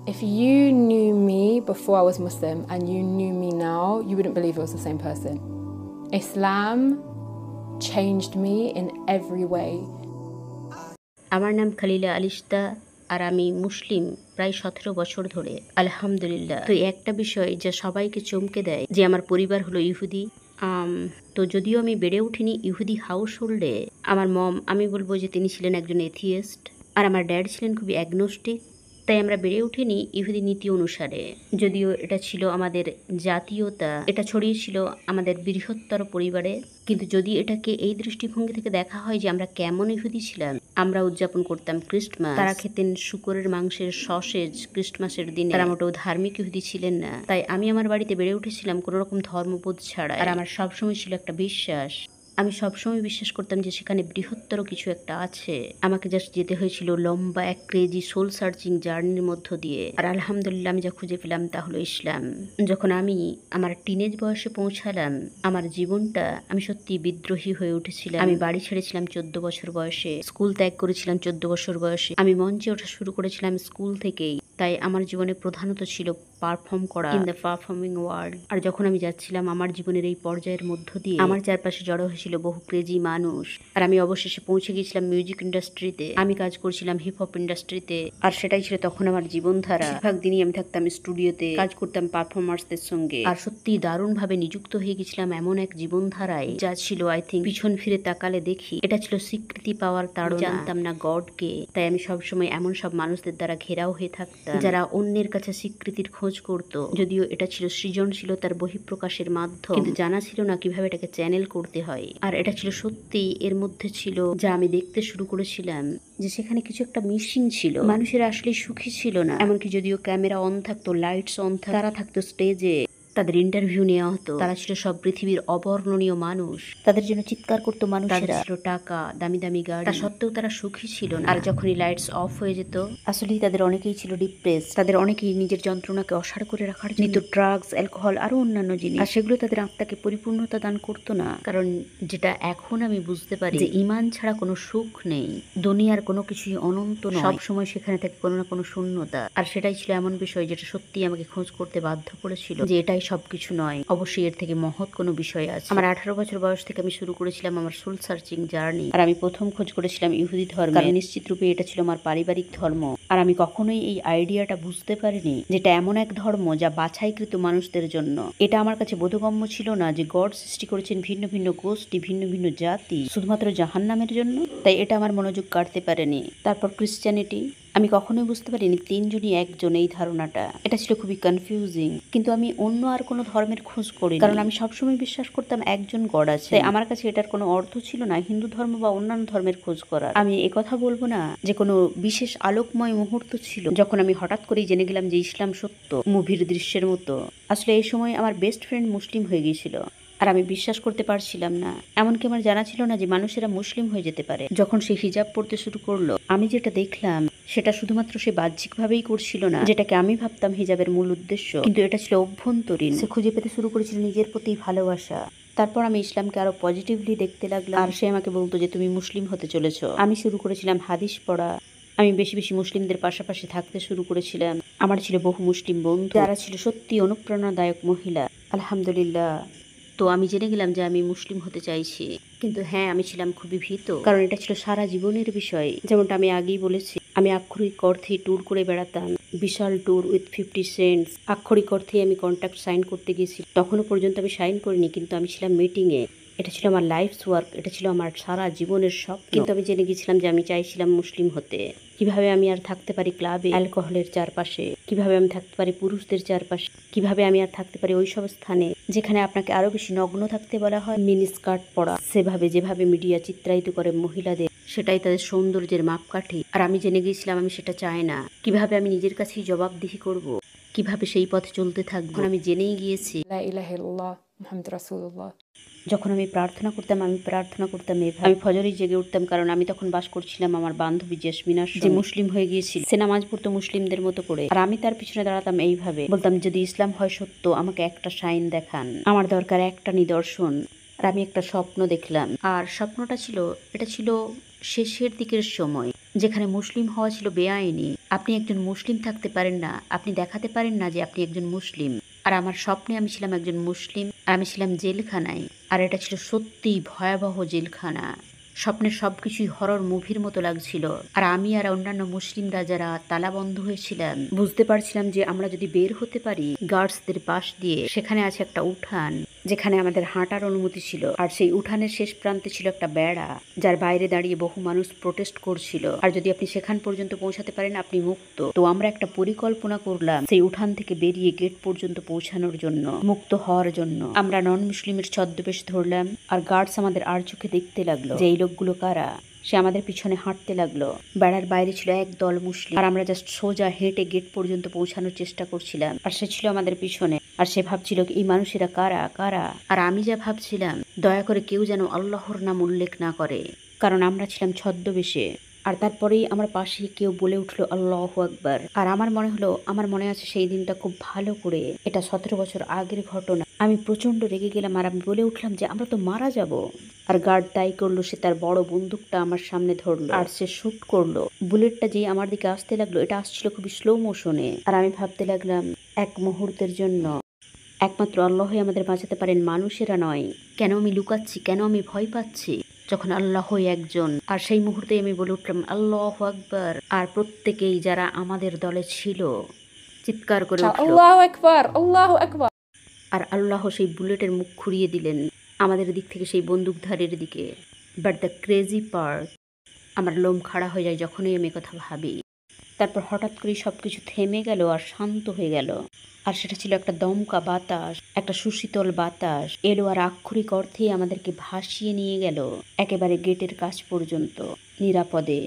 If you knew me before I was Muslim and you knew me now, you wouldn't believe it was the same person. Islam changed me in every way. আমার নাম খালিলা আলিশতা আর আমি মুসলিম প্রায় 17 বছর ধরে, আলহামদুলিল্লাহ। তো একটা বিষয় যা সবাইকে চমকে দেয় যে আমার পরিবার হলো ইহুদি। তো যদিও আমি বেড়ে উঠিনি ইহুদি হাউস হোল্ডে, আমার মম, আমি বলবো যে তিনি ছিলেন একজন এথিয়েস্ট, আর আমার ড্যাড ছিলেন খুবই অ্যাগনোস্টিক। তাই আমরা বেড়ে উঠিনি ইহুদি নীতি অনুসারে, যদিও এটা ছিল আমাদের জাতীয়তা, এটা ছড়িয়েছিল আমাদের বৃহত্তর পরিবারে। কিন্তু যদি এটাকে এই দৃষ্টিভঙ্গি থেকে দেখা হয় যে আমরা কেমন ইহুদি ছিলাম, আমরা উদযাপন করতাম ক্রিস্টমাস, তারা খেতেন শুকরের মাংসের সসেজ ক্রিস্টমাসের দিনে, তারা মোটেও ধার্মিক ইহুদি ছিলেন না। তাই আমি আমার বাড়িতে বেড়ে উঠেছিলাম কোনো রকম ধর্মবোধ ছাড়া, আর আমার সবসময় ছিল একটা বিশ্বাস। আমি সবসময় বিশ্বাস করতাম যে সেখানে বৃহত্তর কিছু একটা আছে। আমাকে জাস্ট যেতে হয়েছিল লম্বা এক ক্রেজি সোল সার্চিং জার্নির মধ্য দিয়ে, আর আলহামদুলিল্লাহ আমি যা খুঁজে পেলাম তা হলো ইসলাম। যখন আমি আমার টিনেজ বয়সে পৌঁছালাম, আমার জীবনটা, আমি সত্যি বিদ্রোহী হয়ে উঠেছিলাম। আমি বাড়ি ছেড়েছিলাম 14 বছর বয়সে, স্কুল ত্যাগ করেছিলাম 14 বছর বয়সে, আমি মঞ্চে ওঠা শুরু করেছিলাম স্কুল থেকেই। তাই আমার জীবনে প্রধানত ছিল পারফর্ম করা, ইন দ্য পারফর্মিং ওয়ার্ল্ড। আর যখন আমি যাচ্ছিলাম আমার জীবনের এই পর্যায়ের মধ্য দিয়ে, আমার চারপাশে জড়ো হয়েছিল বহু ক্রেজি মানুষ, আর আমি অবশেষে পৌঁছে গিয়েছিলাম মিউজিক ইন্ডাস্ট্রিতে। আমি কাজ করছিলাম হিপ হপ ইন্ডাস্ট্রিতে, আর সেটাই ছিল তখন আমার জীবনধারা। বেশিরভাগ দিনই আমি থাকতাম স্টুডিওতে, কাজ করতাম পারফর্মার্সদের সঙ্গে, আর সত্যি দারুণ ভাবে নিযুক্ত হয়ে গেছিলাম এমন এক জীবনধারায় যা ছিল, আই থিঙ্ক, পিছন ফিরে তাকালে দেখি এটা ছিল স্বীকৃতি পাওয়ার তাড়না। জানতাম না গডকে। তাই আমি সবসময় এমন সব মানুষদের দ্বারা ঘেরাও হয়ে থাকতাম যারা অন্যের কাছে স্বীকৃতির খোঁজ করত। যদিও এটা ছিল সৃজনশীলতার বহিঃপ্রকাশের মাধ্যম, কিন্তু জানা ছিল না কিভাবে এটাকে চ্যানেল করতে হয়। আর এটা ছিল সত্যি, এর মধ্যে ছিল যা আমি দেখতে শুরু করেছিলাম যে সেখানে কিছু একটা মিসিং ছিল। মানুষেরা আসলে সুখী ছিল না। এমনকি যদিও ক্যামেরা অন থাকতো, লাইটস অন থাকতো, তারা থাকতো স্টেজে, তাদের ইন্টারভিউ নেওয়া হতো, তারা ছিল সব পৃথিবীর অবর্ণনীয় মানুষ, তাদের জন্য চিৎকার করতো মানুষেরা, ছিল টাকা, দামি দামি গাড়ি, তা সত্ত্বেও তারা সুখী ছিল না। আর যখনই লাইটস অফ হয়ে যেত, আসলেই তাদের অনেকেই ছিল ডিপ্রেস, তাদের অনেকেই নিজের যন্ত্রণাকে অসাড় করে রাখার জন্য নিত ড্রাগস, অ্যালকোহল, আরো অন্যান্য জিনিস। আর সেগুলো তাদের আত্মাকে পরিপূর্ণতা দান করতো না। কারণ যেটা এখন আমি বুঝতে পারি যে ঈমান ছাড়া কোনো সুখ নেই, দুনিয়ার কোনো কিছুই অনন্ত নয়, সব সময় সেখানে থাকে কোনো না কোনো শূন্যতা। আর সেটাই ছিল এমন বিষয় যেটা সত্যি আমাকে খোঁজ করতে বাধ্য করেছিল যে এটাই সবকিছু নয়, অবশ্যই এর থেকে মহৎ কোনো বিষয় আছে। আমার 18 বছর বয়স থেকে আমি শুরু করেছিলাম আমার সোল সার্চিং জার্নি, আর আমি প্রথম খোঁজ করেছিলাম ইহুদি ধর্ম, কারণ নিশ্চিত রূপে এটা ছিল আমার পারিবারিক ধর্ম। আর আমি কখনোই এই আইডিয়াটা বুঝতে পারিনি যেটা এমন এক ধর্ম যা বাছাইকৃত মানুষদের জন্য। এটা আমার কাছে বোধগম্য ছিল না যে গড সৃষ্টি করেছেন ভিন্ন ভিন্ন গোষ্ঠী, ভিন্ন ভিন্ন জাতি শুধুমাত্র জাহান্নামের জন্য। তাই এটা আমার মনোযোগ কাটতে পারেনি। তারপর ক্রিশ্চিয়ানিটি, আমি কখনোই বুঝতে পারিনি তিনজনই একজন, এই ধারণাটা, এটা ছিল খুবই কনফিউজিং। কিন্তু আমি অন্য আর কোনো ধর্মের খোঁজ করি, কারণ আমি সবসময় বিশ্বাস করতাম একজন গড আছে। তাই আমার কাছে এটার কোনো অর্থ ছিল না হিন্দু ধর্ম বা অন্যান্য ধর্মের খোঁজ করার। আমি একথা বলবো না যে কোনো বিশেষ আলোকময় মুহূর্ত ছিল যখন আমি হঠাৎ করেই জেনে গেলাম যে ইসলাম সত্য, মুভির দৃশ্যের মতো। আসলে এই সময় আমার বেস্ট ফ্রেন্ড মুসলিম হয়ে গিয়েছিল, আর আমি বিশ্বাস করতে পারছিলাম না। এমনকি আমার জানা ছিল না যে মানুষেরা মুসলিম হয়ে যেতে পারে। যখন সে হিজাব পড়তে শুরু করলো, আমি যেটা দেখলাম সেটা শুধুমাত্র সে বাহ্যিকভাবেই করছিল না, যেটাকে আমি ভাবতাম হিজাবের মূল উদ্দেশ্য, কিন্তু এটা ছিল অভ্যন্তরীণ। সে খুঁজে পেতে শুরু করেছিল নিজের প্রতি ভালোবাসা। তারপর আমি ইসলামকে আরো পজিটিভলি দেখতে লাগলাম, আর সে আমাকে বলতো যে তুমি মুসলিম হতে চলেছো। আমি শুরু করেছিলাম হাদিস পড়া, আমি বেশি বেশি মুসলিমদের পাশাপাশি থাকতে শুরু করেছিলাম। আমার ছিল বহু মুসলিম বন্ধু যারা ছিল সত্যি অনুপ্রেরণাদায়ক মহিলা, আলহামদুলিল্লাহ। তো আমি জেনে গেলাম যে আমি মুসলিম হতে চাইছি, কিন্তু হ্যাঁ, আমি ছিলাম খুবই ভীত, কারণ এটা ছিল সারা জীবনের বিষয়। যেমনটা আমি আগেই বলেছি, আমি আক্ষরিক অর্থে ট্যুর করে বেড়াতাম, বিশাল ট্যুর উইথ 50 সেন্টস। আক্ষরিক অর্থে আমি কন্ট্রাক্ট সাইন করতে গেছি, তখনও পর্যন্ত আমি সাইন করিনি, কিন্তু আমি ছিলাম মিটিংয়ে। এটা ছিল আমার লাইফস ওয়ার্ক, এটা ছিল আমার সারা জীবনের স্বপ্ন। কিন্তু আমি জেনে গেছিলাম যে আমি চাইছিলাম মুসলিম হতে। কিভাবে আমি আর থাকতে পারি ক্লাবে, অ্যালকোহলের চারপাশে? কিভাবে আমি থাকতে পারি পুরুষদের চারপাশে? কিভাবে আমি আর থাকতে পারি ওইসব স্থানে যেখানে আপনাকে আরো বেশি নগ্ন থাকতে বলা হয়, মিনি স্কার্ট পরা, সেভাবে যেভাবে মিডিয়া চিত্রায়িত করে মহিলাদের, সেটাই তাদের সৌন্দর্যের মাপকাঠি। আর আমি জেনে গিয়েছিলাম আমি সেটা চাই না। কিভাবে আমি নিজের কাছেই জবাবদিহি করব, কিভাবে সেই পথে চলতে থাকবো, আমি জেনেই গিয়েছি। লা ইলাহা ইল্লাল্লাহ মুহাম্মাদুর রাসূলুল্লাহ। যখন আমি প্রার্থনা করতাম এভাবে। আমি ফজরেই জেগে উঠতাম, কারণ আমি তখন বাস করছিলাম আমার বান্ধবী জেসমিনার সঙ্গে, যে মুসলিম হয়ে গিয়েছিল। সে নামাজ পড়তো মুসলিমদের মতো করে, আর আমি তার পিছনে দাঁড়াতাম এইভাবে, বলতাম যদি ইসলাম হয় সত্য আমাকে একটা সাইন দেখান, আমার দরকার একটা নিদর্শন। আর আমি একটা স্বপ্ন দেখলাম, আর স্বপ্নটা ছিল, এটা ছিল শেষের দিকের সময়। যেখানে মুসলিম হওয়া ছিল বেআইনি। আপনি একজন মুসলিম থাকতে পারেন না, আপনি দেখাতে পারেন না যে আপনি একজন মুসলিম। আর আমার স্বপ্নে আমি ছিলাম একজন মুসলিম, আর আমি ছিলাম জেলখানায়। আর এটা ছিল সত্যিই ভয়াবহ জেলখানা। স্বপ্নের সবকিছুই হরর মুভির মতো লাগছিল। আর আমি আর অন্যান্য মুসলিমরা যারা তালাবন্ধ হয়েছিলাম, বুঝতে পারছিলাম যে আমরা যদি বের হতে পারি গার্ডসদের পাশ দিয়ে, সেখানে আছে একটা উঠান যেখানে আমাদের হাঁটার অনুমতি ছিল। আর সেই উঠানের শেষ প্রান্তে ছিল একটা বেড়া, যার বাইরে দাঁড়িয়ে বহু মানুষ প্রোটেস্ট করছিল। আর যদি আপনি সেখান পর্যন্ত পৌঁছাতে পারেন আপনি মুক্ত। তো আমরা একটা পরিকল্পনা করলাম সেই উঠান থেকে বেরিয়ে গেট পর্যন্ত পৌঁছানোর জন্য, মুক্ত হওয়ার জন্য। আমরা নন মুসলিমের ছদ্মবেশ ধরলাম, আর গার্ডস আমাদের আর চোখে দেখতে লাগলো যে এই লোকগুলো কারা। সে আমাদের পিছনে হাঁটতে লাগলো। বেড়ার বাইরে ছিল এক দল মুসলিম, আর আমরা জাস্ট সোজা হেঁটে গেট পর্যন্ত পৌঁছানোর চেষ্টা করছিলাম। আর সে ছিল আমাদের পিছনে, আর সে ভাবছিল এই মানুষেরা কারা কারা। আর আমি যা ভাবছিলাম, দয়া করে কেউ যেন আল্লাহর নাম উল্লেখ না করে, কারণ আমরা ছিলাম ছদ্মবেশে। আর তারপরেই আমার পাশে কেউ বলে উঠলো আল্লাহু আকবার। আর আমার মনে আছে সেই দিনটা খুব ভালো করে। এটা 17 বছর আগের ঘটনা। আমি প্রচন্ড রেগে গেলাম, আর আমি বলে উঠলাম যে আমরা তো মারা যাব। আর গার্ড তাই করলো, সে তার বড় বন্দুকটা আমার সামনে ধরলো, আর সে শুট করলো। বুলেটটা যেই আমার দিকে আসতে লাগলো, এটা আসছিল খুবই স্লো মোশনে। আর আমি ভাবতে লাগলাম এক মুহূর্তের জন্য একমাত্র আল্লাহই আমাদের বাঁচাতে পারেন, মানুষেরা নয়। কেন আমি লুকাচ্ছি, কেন আমি ভয় পাচ্ছি, যখন আল্লাহই একজন। আর সেই মুহূর্তে আমি বলে উঠলাম আল্লাহু আকবার। আর প্রত্যেকেই যারা আমাদের দলে ছিল চিৎকার করে উঠল আল্লাহু আকবার, আল্লাহু আকবার। আর আল্লাহ সেই বুলেটের মুখ ঘুরিয়ে দিলেন আমাদের দিক থেকে সেই বন্দুকধারীর দিকে। বাট দ্য ক্রেজি পার্ট, আমার লোম খাড়া হয়ে যায় যখনই আমি কথা ভাবি। তারপর হঠাৎ করেই সবকিছু থেমে গেল আর শান্ত হয়ে গেল। আর সেটা ছিল একটা দমকা বাতাস, একটা সুশীতল বাতাস এলো, আর আক্ষরিক অর্থেই আমাদেরকে ভাসিয়ে নিয়ে গেল একেবারে গেটের কাছ পর্যন্ত নিরাপদে।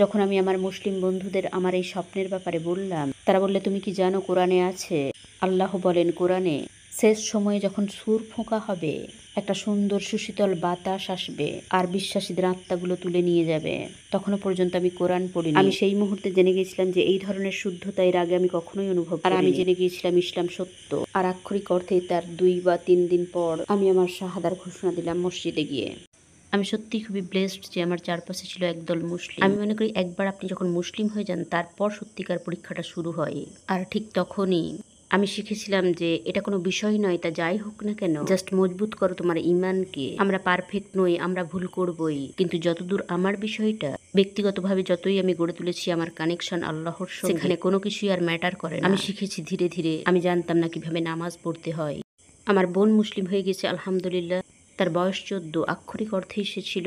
যখন আমি আমার মুসলিম বন্ধুদের আমার এই স্বপ্নের ব্যাপারে বললাম, তারা বললে তুমি কি জানো কোরআনে আছে, আল্লাহ বলেন কোরআনে শেষ সময়ে যখন সুর ফোঁকা হবে, একটা সুন্দর সুশীতল বাতাস আসবে আর বিশ্বাসীদের আত্মাগুলো তুলে নিয়ে যাবে। তখনও পর্যন্ত আমি কোরআন পড়িনি। আমি সেই মুহূর্তে জেনে গিয়েছিলাম যে এই ধরনের শুদ্ধতা এর আগে আমি কখনোই অনুভব করিনি। আর আমি জেনে গিয়েছিলাম ইসলাম সত্য। আর আক্ষরিক অর্থে তার 2 বা 3 দিন পর আমি আমার শাহাদার ঘোষণা দিলাম মসজিদে গিয়ে। আমি সত্যিই খুবই ব্লেসড যে আমার চারপাশে ছিল একদল মুসলিম। আমি মনে করি একবার আপনি যখন মুসলিম হয়ে যান, তারপর সত্যিকার পরীক্ষাটা শুরু হয়। আর ঠিক তখনই আমি শিখেছিলাম যে এটা কোনো বিষয় নয়, তা যাই হোক না কেন, জাস্ট মজবুত করো তোমার ইমানকে। আমরা পারফেক্ট নই, আমরা ভুল করবই, কিন্তু যতদূর আমার বিষয়টা ব্যক্তিগতভাবে যতই আমি গড়ে তুলেছি আমার কানেকশন আল্লাহর সঙ্গে, সেখানে কোনো কিছুই আর ম্যাটার করে না। আমি শিখেছি ধীরে ধীরে। আমি জানতাম না কিভাবে নামাজ পড়তে হয়। আমার বোন মুসলিম হয়ে গেছে আলহামদুলিল্লাহ। তার বয়স 14। আক্ষরিক অর্থেই সে ছিল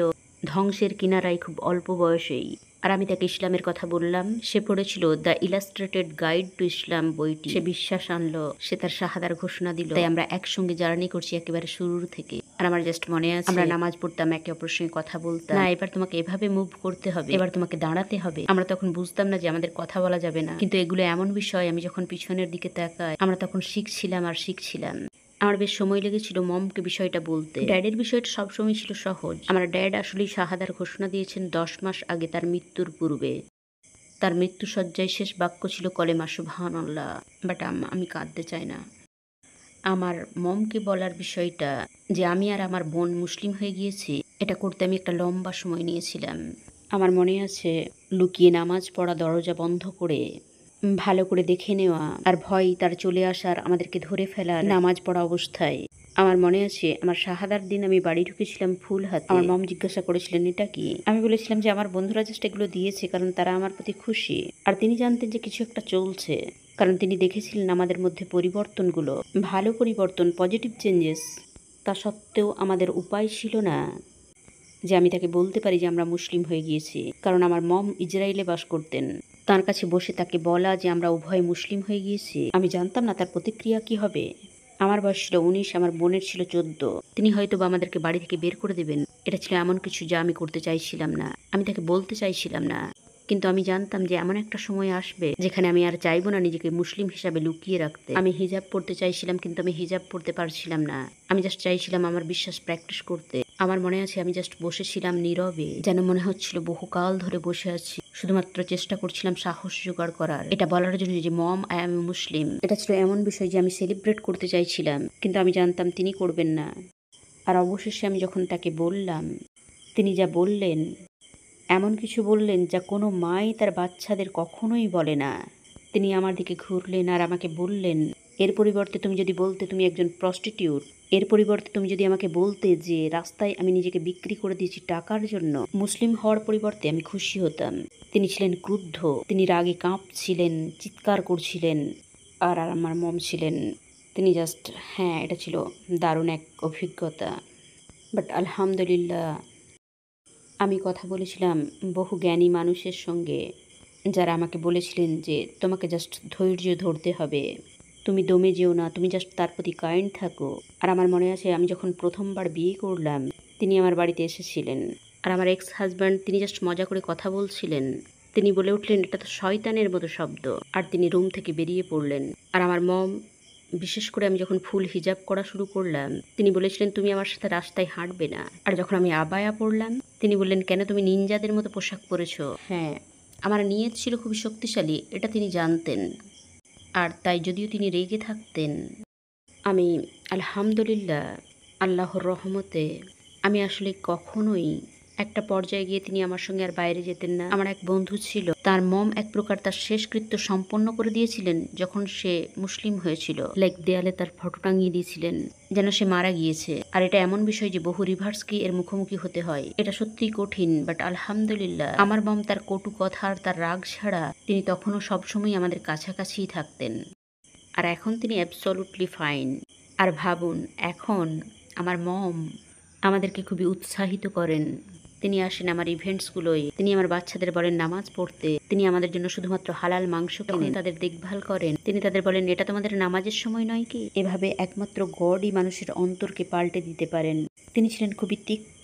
ধ্বংসের কিনারায় খুব অল্প বয়সেই। আর আমি তাকে ইসলামের কথা বললাম। সে পড়েছিল দ্য ইলাস্ট্রেটেড গাইড টু ইসলাম বইটি। সে বিশ্বাস আনলো, সে তার শাহাদার ঘোষণা দিল। তাই আমরা একসঙ্গে জার্নি করছি একেবারে শুরুর থেকে। আর আমার জাস্ট মনে আছে আমরা নামাজ পড়তাম, একে অপরের সঙ্গে কথা বলতাম। না, এবার তোমাকে এভাবে মুভ করতে হবে, এবার তোমাকে দাঁড়াতে হবে। আমরা তখন বুঝতাম না যে আমাদের কথা বলা যাবে না, কিন্তু এগুলো এমন বিষয় আমি যখন পিছনের দিকে তাকাই, আমরা তখন শিখছিলাম আর শিখছিলাম। আমার বেশ সময় লেগেছিল মমকে বিষয়টা বলতে। ড্যাডের বিষয়টা সবসময় ছিল সহজ। আমার ড্যাড আসলেই শাহাদার ঘোষণা দিয়েছেন 10 মাস আগে, তার মৃত্যুর পূর্বে। তার মৃত্যুসজ্জায় শেষ বাক্য ছিল কলেমা সুবহানাল্লাহ। বাট আমি কাঁদতে চাই না। আমার মমকে বলার বিষয়টা যে আমি আর আমার বোন মুসলিম হয়ে গিয়েছি, এটা করতে আমি একটা লম্বা সময় নিয়েছিলাম। আমার মনে আছে লুকিয়ে নামাজ পড়া, দরজা বন্ধ করে ভালো করে দেখে নেওয়া, আর ভয় তার চলে আসার, আমাদেরকে ধরে ফেলার নামাজ পড়া অবস্থায়। আমার মনে আছে আমার শাহাদার দিন আমি বাড়ি ঢুকেছিলাম ফুল হাতে। আমার মম জিজ্ঞাসা করেছিলেন এটা কি। আমি বলেছিলাম যে আমার বন্ধুরা জাস্ট এগুলো দিয়েছে কারণ তারা আমার প্রতি খুশি, আর তিনি জানতেন যে কিছু একটা চলছে, কারণ তিনি দেখেছিলেন আমাদের মধ্যে পরিবর্তনগুলো, ভালো পরিবর্তন, পজিটিভ চেঞ্জেস। তা সত্ত্বেও আমাদের উপায় ছিল না যে আমি তাকে বলতে পারি যে আমরা মুসলিম হয়ে গিয়েছি, কারণ আমার মম ইসরায়েলে বাস করতেন। তার কাছে বসে তাকে বলা যে আমরা উভয় মুসলিম হয়ে গিয়েছি, আমি জানতাম না তার প্রতিক্রিয়া কি হবে। আমার বয়স ছিল 19, আমার বোনের ছিল 14। তিনি হয়তো বা আমাদেরকে বাড়ি থেকে বের করে দেবেন। এটা ছিল এমন কিছু যা আমি করতে চাইছিলাম না, আমি তাকে বলতে চাইছিলাম না। কিন্তু আমি জানতাম যে এমন একটা সময় আসবে যেখানে আমি আর চাইবো না নিজেকে মুসলিম হিসাবে লুকিয়ে রাখতে। আমি হিজাব পড়তে চাইছিলাম, কিন্তু আমি হিজাব পড়তে পারছিলাম না। আমি জাস্ট চাইছিলাম আমার বিশ্বাস প্র্যাকটিস করতে। আমার মনে আছে আমি জাস্ট বসেছিলাম নীরবে, যেন মনে হচ্ছিল বহুকাল ধরে বসে আছি, শুধুমাত্র চেষ্টা করছিলাম সাহস জোগাড় করার, এটা বলার জন্য যে মম আই এম মুসলিম। এটা ছিল এমন বিষয় যে আমি সেলিব্রেট করতে চাইছিলাম, কিন্তু আমি জানতাম তিনি করবেন না। আর অবশেষে আমি যখন তাকে বললাম, তিনি যা বললেন এমন কিছু বললেন যা কোনো মাই তার বাচ্চাদের কখনোই বলে না। তিনি আমার দিকে ঘুরলেন আর আমাকে বললেন, এর পরিবর্তে তুমি যদি বলতে তুমি একজন প্রস্টিটিউট, এর পরিবর্তে তুমি যদি আমাকে বলতে যে রাস্তায় আমি নিজেকে বিক্রি করে দিয়েছি টাকার জন্য, মুসলিম হওয়ার পরিবর্তে আমি খুশি হতাম। তিনি ছিলেন ক্রুদ্ধ, তিনি রাগে কাঁপছিলেন, চিৎকার করছিলেন। আর আমার মম ছিলেন, তিনি জাস্ট, হ্যাঁ, এটা ছিল দারুণ এক অভিজ্ঞতা। বাট আলহামদুলিল্লাহ, আমি কথা বলেছিলাম বহু জ্ঞানী মানুষের সঙ্গে, যারা আমাকে বলেছিলেন যে তোমাকে জাস্ট ধৈর্য ধরতে হবে, তুমি দমে যেও না, তুমি জাস্ট তার প্রতি কাইন্ড থাকো। আর আমার মনে আছে আমি যখন প্রথমবার বিয়ে করলাম, তিনি আমার বাড়িতে এসেছিলেন। আর আমার এক্স হাজব্যান্ড, তিনি জাস্ট মজা করে কথা বলছিলেন। তিনি বলে উঠলেন, এটা তো শয়তানের মতো শব্দ। আর তিনি রুম থেকে বেরিয়ে পড়লেন। আর আমার মম, বিশেষ করে আমি যখন ফুল হিজাব করা শুরু করলাম, তিনি বলেছিলেন তুমি আমার সাথে রাস্তায় হাঁটবে না। আর যখন আমি আবায়া পরলাম, তিনি বললেন কেন তুমি নিনজাদের মতো পোশাক পরেছো। হ্যাঁ, আমার নিয়ত ছিল খুবই শক্তিশালী, এটা তিনি জানতেন। আর তাই যদিও তিনি রেগে থাকতেন, আমি আলহামদুলিল্লাহ আল্লাহর রহমতে আমি আসলে কখনোই, একটা পর্যায়ে গিয়ে তিনি আমার সঙ্গে আর বাইরে যেতেন না। আমার এক বন্ধু ছিল, তার মম এক প্রকার তার শেষকৃত্য সম্পন্ন করে দিয়েছিলেন যখন সে মুসলিম হয়েছিল। লাইক দেয়ালে তার ফটো টাঙিয়ে দিয়েছিলেন যেন সে মারা গিয়েছে। আর এটা এমন বিষয় যে বহু রিভার্সকে এর মুখোমুখি হতে হয়। এটা সত্যিই কঠিন, বাট আলহামদুলিল্লাহ আমার মম তার কটু কথা আর তার রাগ ছাড়া তিনি তখনও সবসময় আমাদের কাছাকাছিই থাকতেন। আর এখন তিনি অ্যাবসলিউটলি ফাইন। আর ভাবুন, এখন আমার মম আমাদেরকে খুবই উৎসাহিত করেন। তিনি আসেন আমার ইভেন্টসগুলোয়, তিনি আমার বাচ্চাদের বলেন নামাজ পড়তে, তিনি আমাদের জন্য শুধুমাত্র হালাল মাংস কিনে তাদের দেখভাল করেন। তিনি তাদের বলেন এটা তোমাদের নামাজের সময় নয় কি। এভাবে একমাত্র গডই মানুষের অন্তরকে পাল্টে দিতে পারেন। তিনি ছিলেন খুবই তিক্ত।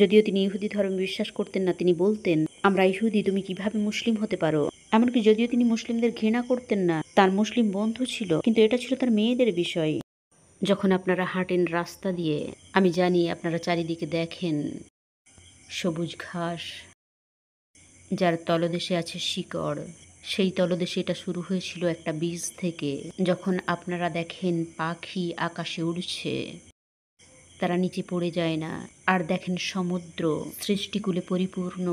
যদিও তিনি ইহুদি ধর্মে বিশ্বাস করতেন না, তিনি বলতেন আমরা ইহুদি, তুমি কিভাবে মুসলিম হতে পারো। এমনকি যদিও তিনি মুসলিমদের ঘৃণা করতেন না, তার মুসলিম বন্ধু ছিল, কিন্তু এটা ছিল তার মেয়েদের বিষয়। যখন আপনারা হাঁটেন রাস্তা দিয়ে, আমি জানি আপনারা চারিদিকে দেখেন সবুজ ঘাস, যার তলদেশে আছে শিকড়। সেই তলদেশে এটা শুরু হয়েছিল একটা বীজ থেকে। যখন আপনারা দেখেন পাখি আকাশে উড়ছে, তারা নিচে পড়ে যায় না। আর দেখেন সমুদ্র সৃষ্টিকুলে পরিপূর্ণ,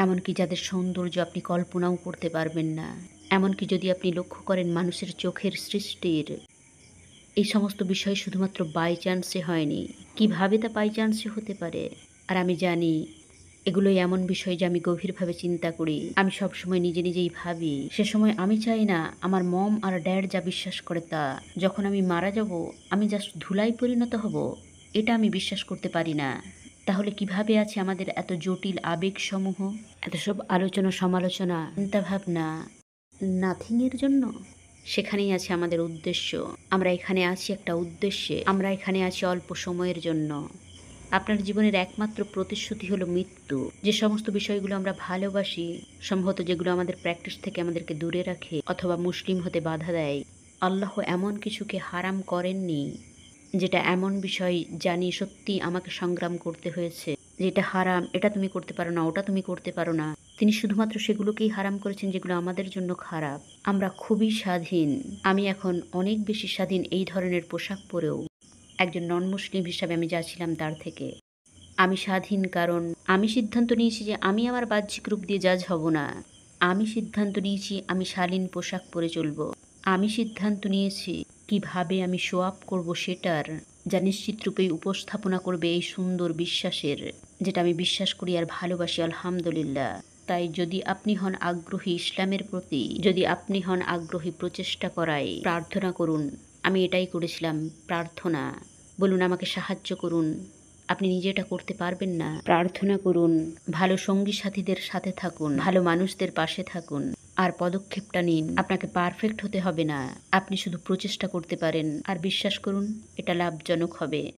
এমনকি যাদের সৌন্দর্য আপনি কল্পনাও করতে পারবেন না। এমনকি যদি আপনি লক্ষ্য করেন মানুষের চোখের সৃষ্টির এই সমস্ত বিষয় শুধুমাত্র বাই চান্সে হয়নি, কিভাবে তা বাই চান্সে হতে পারে। আর আমি জানি এগুলোই এমন বিষয় যে আমি গভীরভাবে চিন্তা করি। আমি সবসময় নিজে নিজেই ভাবি, সে সময় আমি চাই না আমার মম আর ড্যাড যা বিশ্বাস করে তা, যখন আমি মারা যাব আমি জাস্ট ধুলাই পরিণত হব, এটা আমি বিশ্বাস করতে পারি না। তাহলে কিভাবে আছে আমাদের এত জটিল আবেগসমূহ, এত সব আলোচনা সমালোচনা, চিন্তাভাবনা, নাথিংয়ের জন্য? সেখানেই আছে আমাদের উদ্দেশ্য। আমরা এখানে আছি একটা উদ্দেশ্যে, আমরা এখানে আছি অল্প সময়ের জন্য। আপনার জীবনের একমাত্র প্রতিশ্রুতি হলো মৃত্যু। যে সমস্ত বিষয়গুলো আমরা ভালোবাসি, সম্ভবত যেগুলো আমাদের প্র্যাকটিস থেকে আমাদেরকে দূরে রাখে অথবা মুসলিম হতে বাধা দেয়, আল্লাহ এমন কিছুকে হারাম করেননি যেটা এমন বিষয় জানি সত্যি আমাকে সংগ্রাম করতে হয়েছে, যেটা হারাম, এটা তুমি করতে পারো না, ওটা তুমি করতে পারো না। তিনি শুধুমাত্র সেগুলোকেই হারাম করেছেন যেগুলো আমাদের জন্য খারাপ। আমরা খুবই স্বাধীন। আমি এখন অনেক বেশি স্বাধীন এই ধরনের পোশাক পরেও, একজন নন মুসলিম হিসাবে আমি যা ছিলাম তার থেকে। আমি স্বাধীন কারণ আমি সিদ্ধান্ত নিয়েছি যে আমি আমার বাহ্যিক রূপ দিয়ে জাজ হব না। আমি সিদ্ধান্ত নিয়েছি আমি শালীন পোশাক পরে চলব। আমি সিদ্ধান্ত নিয়েছি কিভাবে আমি শো আপ করবো সেটার, যা নিশ্চিত রূপেই উপস্থাপনা করবে এই সুন্দর বিশ্বাসের, যেটা আমি বিশ্বাস করি আর ভালোবাসি আলহামদুলিল্লাহ। তাই যদি আপনি হন আগ্রহী ইসলামের প্রতি, যদি আপনি হন আগ্রহী প্রচেষ্টা করায়, প্রার্থনা করুন। আমি এটাই করেছিলাম, প্রার্থনা। বলুন আমাকে সাহায্য করুন। আপনি নিজে এটা করতে পারবেন না, প্রার্থনা করুন। ভালো সঙ্গী সাথীদের সাথে থাকুন, ভালো মানুষদের পাশে থাকুন, আর পদক্ষেপটা নিন। আপনাকে পারফেক্ট হতে হবে না, আপনি শুধু প্রচেষ্টা করতে পারেন, আর বিশ্বাস করুন এটা লাভজনক হবে।